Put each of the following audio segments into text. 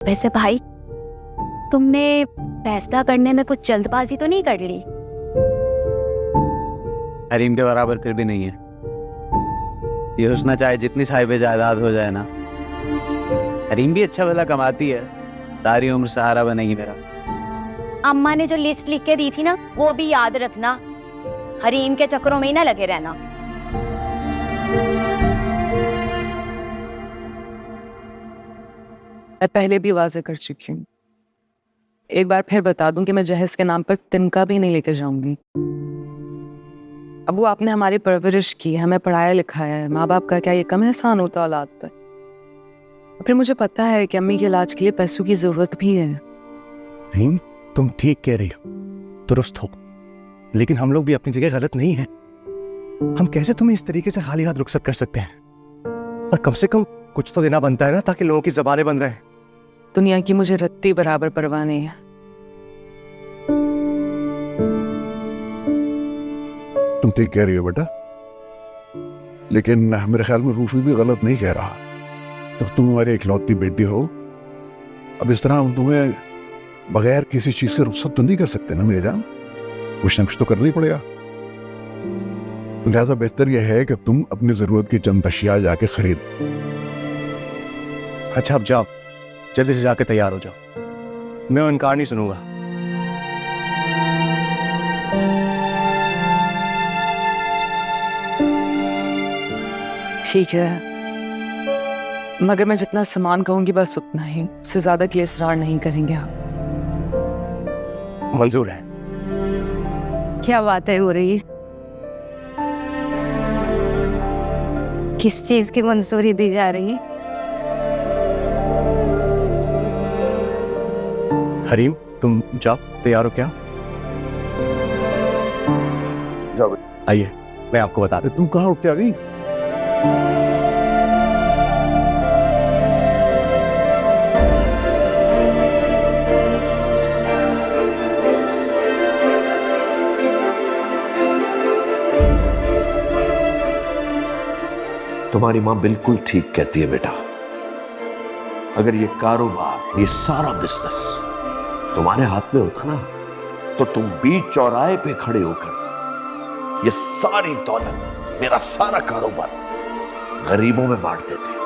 वैसे भाई, तुमने फैसला करने में कुछ जल्दबाजी तो नहीं कर ली? हरीम के बराबर फिर भी नहीं है। ये हुस्ना चाहे जितनी साहिब जायदाद हो जाए ना, हरीम भी अच्छा भला कमाती है, सारी उम्र सहारा बनेगी मेरा। अम्मा ने जो लिस्ट लिख के दी थी ना, वो भी याद रखना। हरीम के चक्करों में ही ना लगे रहना। मैं पहले भी वाजे कर चुकी हूँ। एक बार फिर बता दूं कि मैं जहेज के नाम पर तिनका भी नहीं लेकर जाऊंगी। अबू, आपने हमारी परवरिश की, हमें पढ़ाया लिखाया है। माँ बाप का क्या ये कम एहसान होता औलाद पर? फिर मुझे पता है कि अम्मी के इलाज के लिए पैसों की जरूरत भी है। रहीम, तुम ठीक कह रही हो, दुरुस्त हो, लेकिन हम लोग भी अपनी जगह गलत नहीं हैं। हम कैसे तुम्हें इस तरीके से खाली हाथ रुखसत कर सकते हैं? और कम से कम कुछ तो देना बनता है ना, ताकि लोगों की जबानें बंद रहे। दुनिया की मुझे रत्ती बराबर परवाह नहीं है। तुम ठीक कह रही हो बेटा, लेकिन मेरे ख्याल में रूफी भी गलत नहीं कह रहा। तो तुम हमारी इकलौती बेटी हो, अब इस तरह हम तुम्हें बगैर किसी चीज से रुखसत तो नहीं कर सकते ना मेरे जान। कुछ ना कुछ तो करना ही पड़ेगा। तो लिहाजा बेहतर यह है कि तुम अपनी जरूरत की चंद अशिया जाके खरीद। अच्छा, अब जाओ, जल्दी से जाके तैयार हो जाओ। मैं इनकार नहीं सुनूंगा। ठीक है, मगर मैं जितना सामान कहूंगी बस उतना ही, उससे ज्यादा के लिए इसरार नहीं करेंगे आप। मंजूर है। क्या बातें हो रही है? किस चीज की मंजूरी दी जा रही है? हरीम, तुम जाओ, तैयार हो क्या? जाओ। आइए, मैं आपको बता दूं। तुम कहाँ उठ के आ गई? तुम्हारी माँ बिल्कुल ठीक कहती है बेटा। अगर ये कारोबार, ये सारा बिजनेस तुम्हारे हाथ में होता ना, तो तुम बीच चौराहे पे खड़े होकर ये सारी दौलत, मेरा सारा कारोबार गरीबों में बांट देते।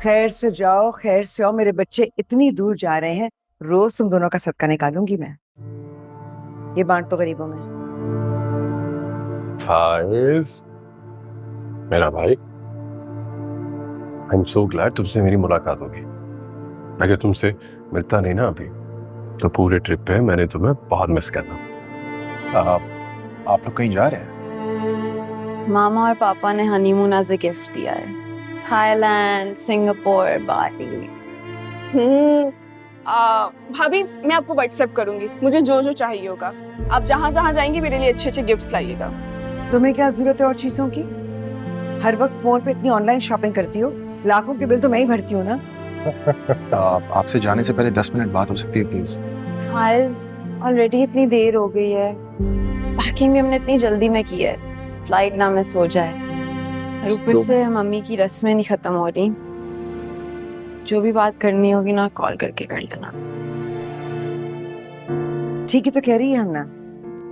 खैर से जाओ, खैर से आओ। मेरे बच्चे इतनी दूर जा रहे हैं, रोज तुम दोनों का सदका निकालूंगी मैं। ये बांट तो गरीबों में। फाइज, मेरा भाई, आई एम सो ग्लैड तुमसे मेरी मुलाकात होगी। अगर तुमसे मिलता नहीं ना अभी, तो पूरे ट्रिप पे मैंने तुम्हें बहुत मिस करना। आप लोग कहीं जा रहे हैं? मामा और पापा ने हनीमून एज ए गिफ्ट दिया है। थाईलैंड, सिंगापुर, बाली। भाभी, मैं आपको व्हाट्सएप करूंगी, मुझे जो जो चाहिए होगा। आप जहाँ जहाँ जाएंगी मेरे लिए अच्छे अच्छे गिफ्ट्स लाइएगा। तुम्हें क्या जरूरत है और चीजों की? हर वक्त फोन पे इतनी ऑनलाइन शॉपिंग करती हो, लाखों के बिल तो मैं ही भरती हूँ ना। आपसे जाने से पहले 10 मिनट बात हो सकती है प्लीज? ऑलरेडी इतनी देर हो गई है। पैकिंग भी हमने इतनी जल्दी में की है, फ्लाइट ना मिस हो जाए। और ऊपर से मम्मी की रस्में नहीं खत्म हो रही। जो भी बात करनी होगी ना, कॉल करके कर लेना। ठीक ही तो कह रही है हम ना।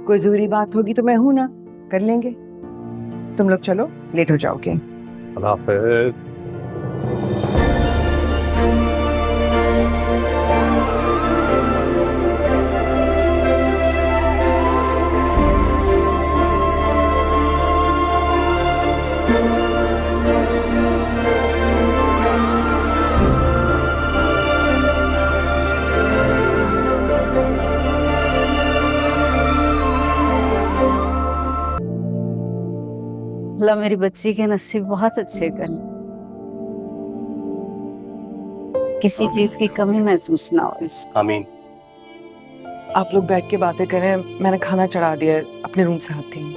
कोई जरूरी बात होगी तो मैं हूं ना, कर लेंगे। तुम लोग चलो, लेट हो जाओगे। अल्लाह हाफिज। अल्लाह मेरी बच्ची के नसीब बहुत अच्छे कर, किसी चीज की कमी महसूस ना हो इस। आमीन। आप लोग बैठ के बातें करें, मैंने खाना चढ़ा दिया है, अपने रूम से आती हूँ।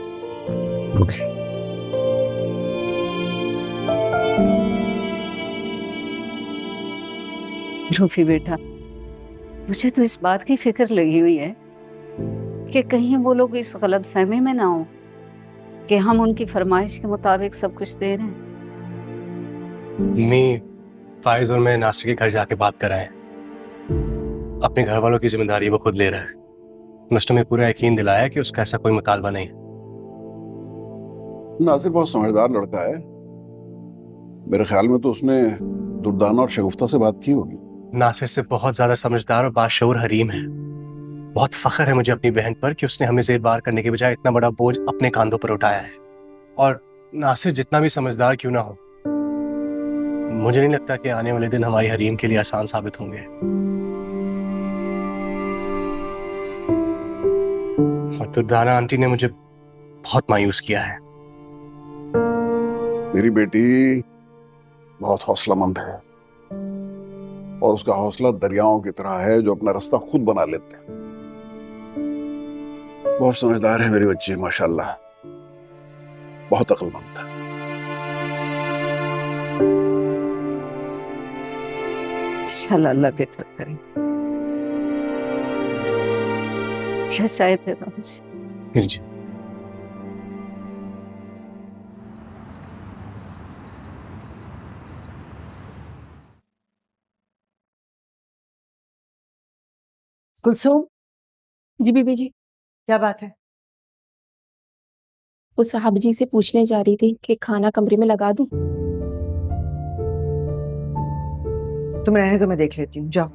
रूफी बेटा, मुझे तो इस बात की फिक्र लगी हुई है कि कहीं वो लोग इस गलत फहमी में ना हो कि हम उनकी फरमाइश के मुताबिक सब कुछ दे रहे हैं। मैं फाइज और मैं नासिर के घर जाके बात कर आए हैं। अपने घर वालों की जिम्मेदारी वो खुद ले रहा है। मिस्टर में पूरा यकीन दिलाया कि उसका ऐसा कोई मुतालबा नहीं है। नासिर बहुत समझदार लड़का है, मेरे ख्याल में तो उसने दुर्दाना और शगुफ्ता से बात की होगी। नासिर से बहुत ज्यादा समझदार और बाशऊर हरीम है। बहुत फख्र है मुझे अपनी बहन पर कि उसने हमें जेर बार करने के बजाय इतना बड़ा बोझ अपने कांधों पर उठाया है। और नासिर जितना भी समझदार क्यों ना हो, मुझे नहीं लगता कि आने वाले दिन हमारी हरीम के लिए आसान साबित होंगे। और दुर्दाना आंटी ने मुझे बहुत मायूस किया है। मेरी बेटी बहुत हौसलामंद है और उसका हौसला दरियाओं की तरह है जो अपना रास्ता खुद बना लेते हैं। बहुत समझदार है मेरी बच्ची, माशाल्लाह, बहुत अक्लमंद है। इंशाल्लाह अल्लाह बेहतर करे। शायद देता मुझे। जी। कुलसुम, जी बीबी जी। क्या बात है? उस साहब जी से पूछने जा रही थी कि खाना कमरे में लगा दूं। तुम रहने दो, मैं देख लेती हूँ, जाओ।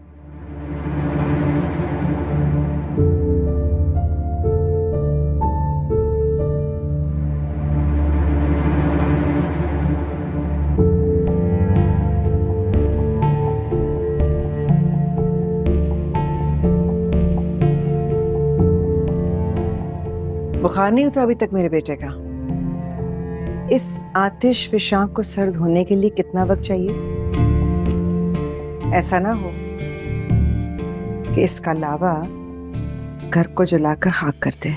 बुखार नहीं उतरा अभी तक मेरे बेटे का? इस आतिश फिशां को सर्द होने के लिए कितना वक्त चाहिए? ऐसा ना हो कि इसका लावा घर को जलाकर खाक कर दे।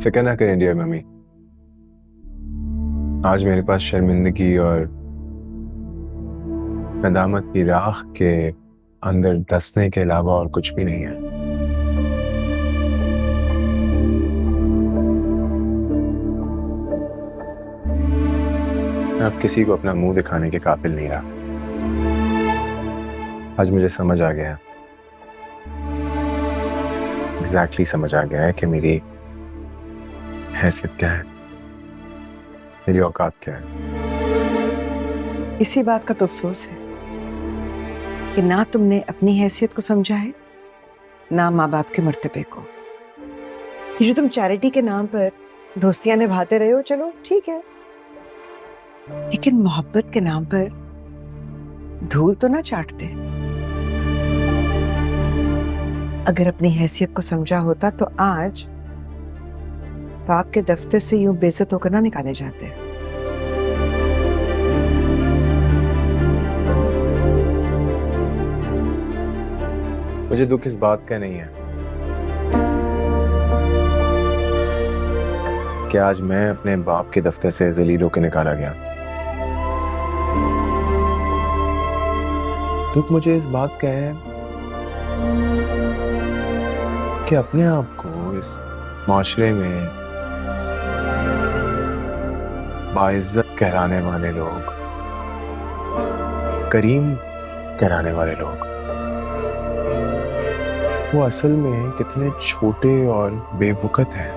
फिक्र ना करें डियर मम्मी, आज मेरे पास शर्मिंदगी और नदामत की राख के अंदर दसने के अलावा और कुछ भी नहीं है। अब किसी को अपना मुंह दिखाने के काबिल नहीं रहा। आज मुझे समझ आ गया, एग्जैक्टली समझ आ गया है कि मेरी हैसियत क्या है, मेरी औकात क्या है। इसी बात का तो अफसोस है कि ना तुमने अपनी हैसियत को समझा है, ना माँ बाप के मर्तबे को। ये जो तुम चैरिटी के नाम पर दोस्तियां निभाते रहे हो, चलो ठीक है, लेकिन मोहब्बत के नाम पर धूल तो ना चाटते। अगर अपनी हैसियत को समझा होता तो आज बाप के दफ्तर से यूं बेइज्जत होकर ना निकाले जाते। मुझे दुख इस बात का नहीं है कि आज मैं अपने बाप के दफ्तर से जलील होकर निकाला गया। दुख मुझे इस बात का है कि अपने आप को इस माशरे में बाइज्जत कहलाने वाले लोग, करीम कहलाने वाले लोग, वो असल में कितने छोटे और बेवकूफ हैं।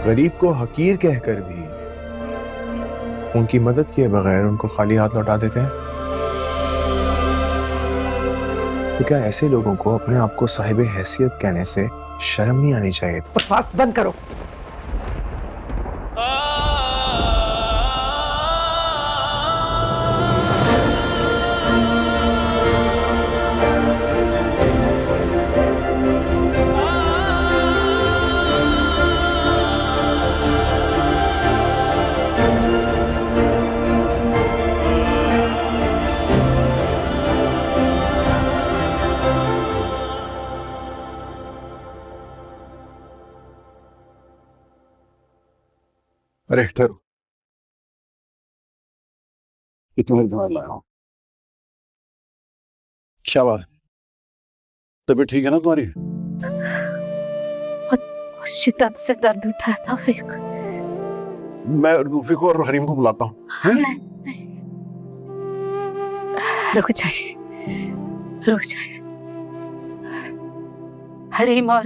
गरीब को हकीर कहकर भी उनकी मदद किए बगैर उनको खाली हाथ लौटा देते हैं। तो क्या ऐसे लोगों को अपने आप को साहिब हैसियत कहने से शर्म नहीं आनी चाहिए? बकवास बंद करो। अरे ठहरो, इतना लाया हूं। क्या बात है? तबीयत ठीक है ना तुम्हारी? शिद्दत से दर्द उठा था फिर। मैं रूफी को और हरीम को बुलाता हूँ। रुक जाइए, रुक जाइए। हरीम और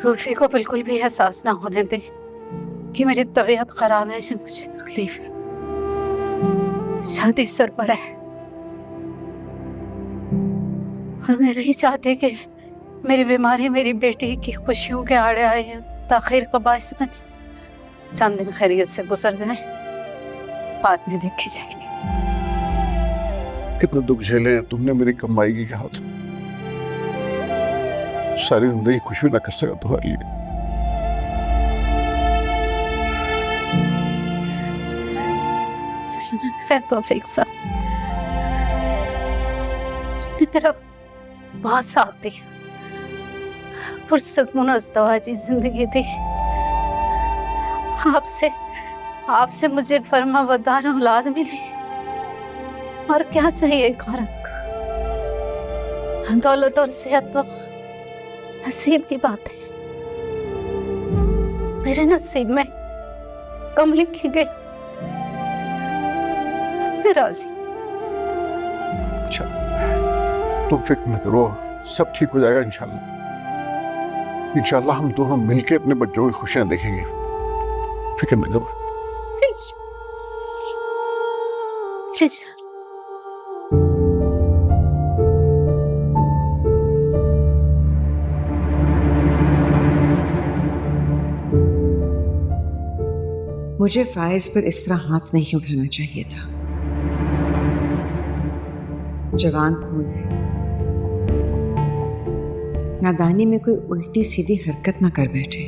रूफी को बिल्कुल भी एहसास ना होने दें कि मेरी तबीयत खराब है, मुझे तकलीफ है। शादी सर पर है और मैं नहीं चाहती कि मेरी बीमारी मेरी बेटी की खुशियों के आड़े आए हैं, ताखिर का बायस बने। चंद दिन खैरियत से गुजर जाए, बाद में देखी जाएगी। कितना दुख झेले हैं तुमने मेरी कमाई की हाथ। सारी जिंदगी कुछ भी ना कर सका तुम्हारे लिए। तौफीक साहब ने मेरा बहुत साथ दिया, फुर्सत मुनज़्ज़वाजी जिंदगी दी। आपसे मुझे फर्माबरदार औलाद मिली, और क्या चाहिए एक औरत को? दौलत और सेहत तो नसीब की बात है। मेरे नसीब में कम लिखी गई। मैं राजी। अच्छा, तुम फिक्र न करो, सब ठीक हो जाएगा इंशाल्लाह। इंशाल्लाह हम दोनों मिलके अपने बच्चों की खुशियां देखेंगे। फिक्र न करो। मुझे फायज पर इस तरह हाथ नहीं उठाना चाहिए था। जवान खून है, नादानी में कोई उल्टी सीधी हरकत ना कर बैठे।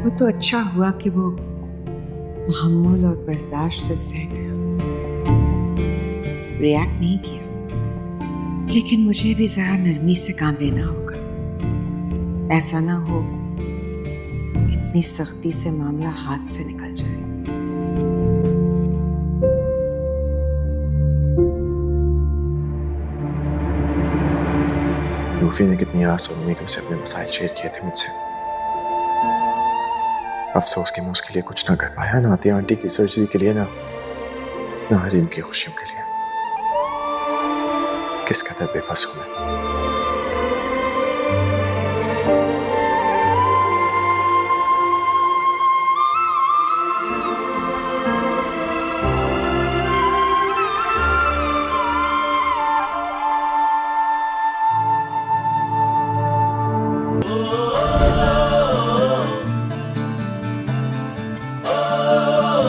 वो तो अच्छा हुआ कि वो तहम्मुल और बर्दाश्त से सह गया, रिएक्ट नहीं किया। लेकिन मुझे भी जरा नरमी से काम लेना होगा। ऐसा ना हो इतनी सख्ती से मामला हाथ से निकल जाए। रूफी ने कितनी आस और उम्मीदों से अपने मसाइल शेयर किए थे मुझसे। अफसोस कि मैं उसके लिए कुछ ना कर पाया, ना आती आंटी की सर्जरी के लिए, ना हरीम की खुशियों के लिए। किस कदर बेबस हूं मैं।